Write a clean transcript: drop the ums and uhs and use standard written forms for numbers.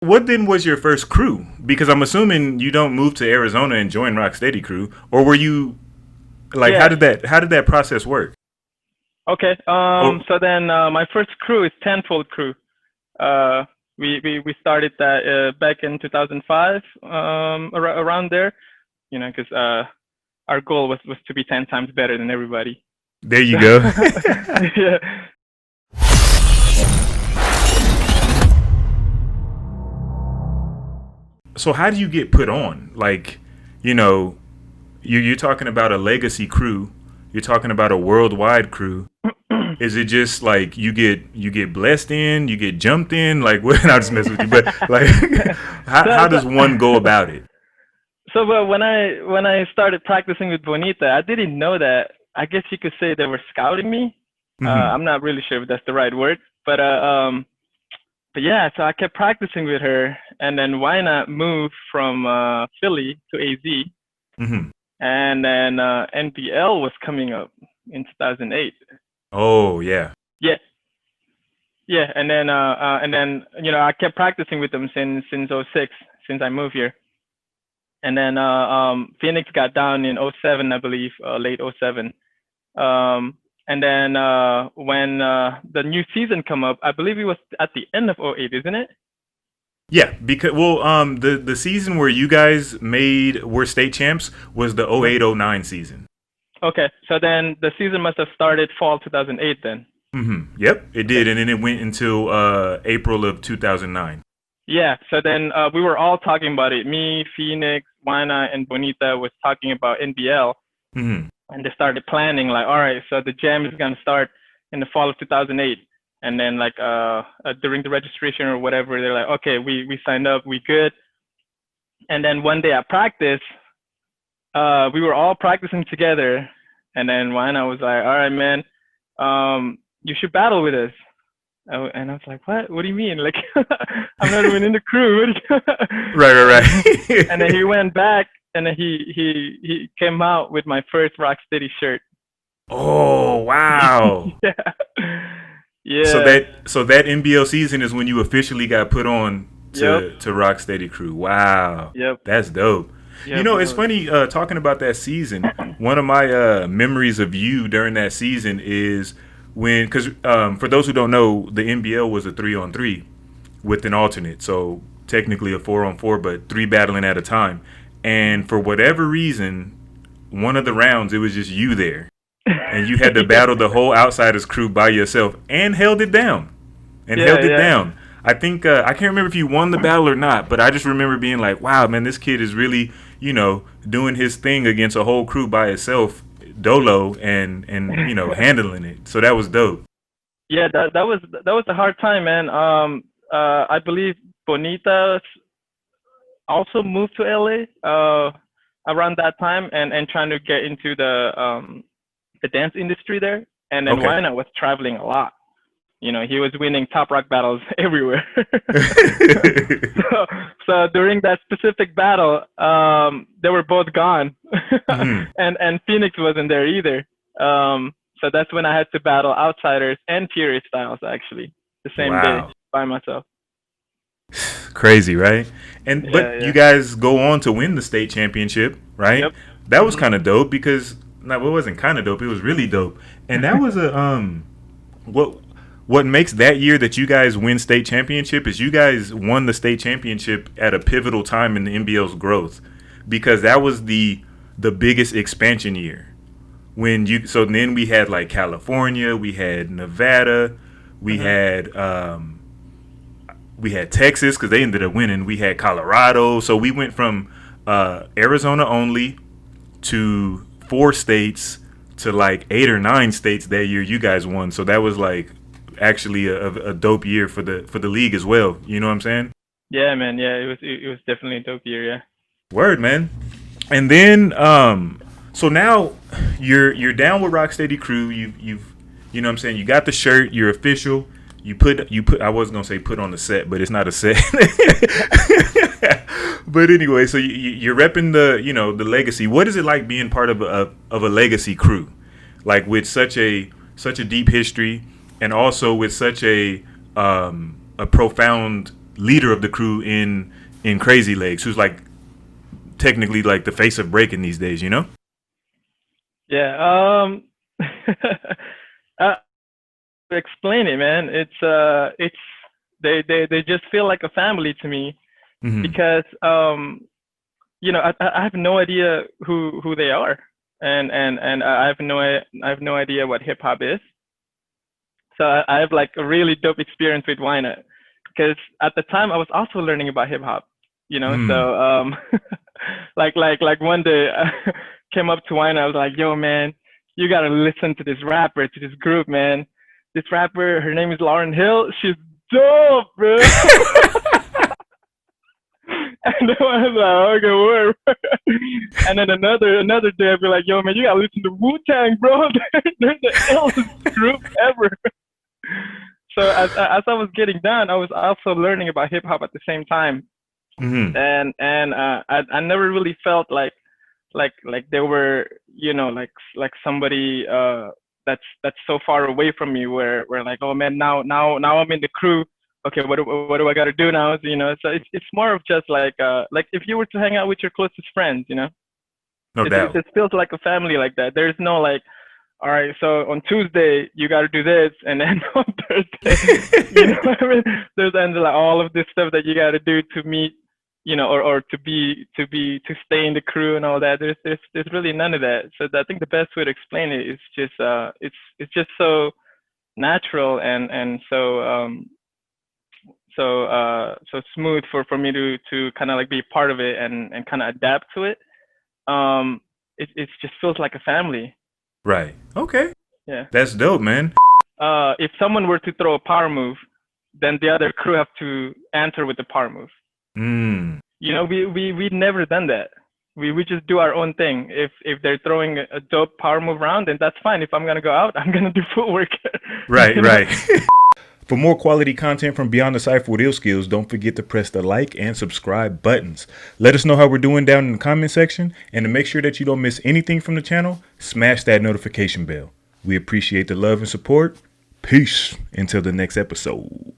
What then was your first crew? Because I'm assuming you don't move to Arizona and join Rocksteady Crew, or were you like Yeah. how did that process work? Okay. Or So then my first crew is Tenfold Crew. Uh, we started that back in 2005, around there. Because our goal was to be 10 times better than everybody. there you So, go. yeah. So how do you get put on? Like, you know, you're talking about a legacy crew. You're talking about a worldwide crew. Is it just like you get blessed in, you get jumped in? Like, what? I'll just mess with you. But like, how so, does one go about it? but when I started practicing with Bonita, I didn't know that. I guess you could say they were scouting me. Hmm. I'm not really sure if that's the right word, but yeah. So I kept practicing with her, and then why not move from Philly to AZ, Hmm. and then NPL was coming up in 2008. Oh yeah. Yeah, yeah, and then I kept practicing with them since '06, since I moved here. And then Phoenix got down in '07, I believe, late '07. And then when the new season come up, I believe it was at the end of '08, isn't it? Yeah, because the season where you guys were state champs was the Uh-huh. 0809 season. Okay, so then the season must have started fall 2008 then. Yep, it Okay. did, and then it went until April of 2009. Yeah, so then we were all talking about it. Me, Phoenix, Wana, and Bonita was talking about NBL, Hmm. and they started planning like, all right, so the jam is gonna start in the fall of 2008, and then like during the registration or whatever, they're like, okay, we signed up, we good. And then one day at practice, we were all practicing together, and then Wana was like, all right, man, you should battle with us. And I was like, what? What do you mean? Like, I'm not even in the crew. Right, right, and and then right. he went back, and then he came out with my first Rocksteady shirt. Oh wow! Yeah, So yeah, that NBL season is when you officially got put on yep, to Rocksteady Crew. Wow, yep, that's dope. You yep. know, It it's was. funny talking about that season. One of my memories of you during that season is when, because for those who don't know, the NBL was a 3-on-3 with an alternate, so technically a 4-on-4, but three battling at a time. And for whatever reason, one of the rounds it was just you there, and you had to Yeah, battle the whole Outsiders crew by yourself and held it down. And yeah, held it yeah. down. I think I can't remember if you won the battle or not, but I just remember being like, "Wow, man, this kid is really, doing his thing against a whole crew by itself, dolo, and handling it." So that was dope. Yeah, that was a hard time, man. I believe Bonita also moved to LA around that time, and trying to get into the dance industry there. And then Okay. Wina was traveling a lot. He was winning top rock battles everywhere. So during that specific battle, they were both gone, Mhm. and Phoenix wasn't there either. So that's when I had to battle Outsiders and Fury Styles actually the same day Wow. by myself. Crazy, right? And Yeah, but you yeah, guys go on to win the state championship, right? yep. That was Hmm. kind of dope because no, it wasn't kind of dope. It was really dope. And that was a what what makes that year that you guys win state championship is you guys won the state championship at a pivotal time in the NBL's growth because that was the biggest expansion year. When you so then we had like California, we had Nevada, we Hmm. had we had Texas because they ended up winning. We had Colorado, so we went from Arizona only to 4 states to like 8 or 9 states that year. You guys won, so that was like actually a dope year for the league as well. You know what I'm saying? Yeah, man. Yeah, it was definitely a dope year. Yeah. Word, man. And then so now you're down with Rocksteady Crew. You've you know what I'm saying. You got the shirt. You're official. You put. I was gonna say put on the set, but it's not a set. But anyway, so you're repping the legacy. What is it like being part of a legacy crew, like with such a deep history, and also with such a profound leader of the crew in Crazy Legs, who's like technically like the face of breaking these days, you know? Yeah. Uh, explain it, man. It's they just feel like a family to me Mm-hmm. because I have no idea who they are, and I have no idea what hip hop is. So I have like a really dope experience with Wina because at the time I was also learning about hip hop, Mm. So like one day I came up to Wina, I was like, yo man, you gotta listen to this rapper, to this group, man. This rapper, her name is Lauren Hill. She's dope, bro. And then I was like, okay, word. And then another day I'd be like, yo man, you gotta listen to Wu Tang, bro. They're the illest group ever. So as I was getting done, I was also learning about hip hop at the same time, Mm-hmm. and I never really felt like they were like somebody that's so far away from me where like, oh man, now I'm in the crew. Okay, what do I got to do now? So it's more of just like if you were to hang out with your closest friends, No it doubt. just feels like a family like that. There's no like, all right, so on Tuesday you got to do this, and then on Thursday, what I mean? There's and like all of this stuff that you got to do to meet, or to stay in the crew and all that. There's really none of that. So I think the best way to explain it is just it's just so natural and so smooth for me to kind of like be part of it and kind of adapt to it. It just feels like a family. Right. Okay. Yeah. That's dope, man. If someone were to throw a power move, then the other crew have to answer with the power move. Mm. We'd never done that. We just do our own thing. If they're throwing a dope power move round, then that's fine. If I'm gonna go out, I'm gonna do footwork. Right, right. For more quality content from Beyond the Cypher with Illskillz, don't forget to press the like and subscribe buttons. Let us know how we're doing down in the comment section, and to make sure that you don't miss anything from the channel, smash that notification bell. We appreciate the love and support. Peace until the next episode.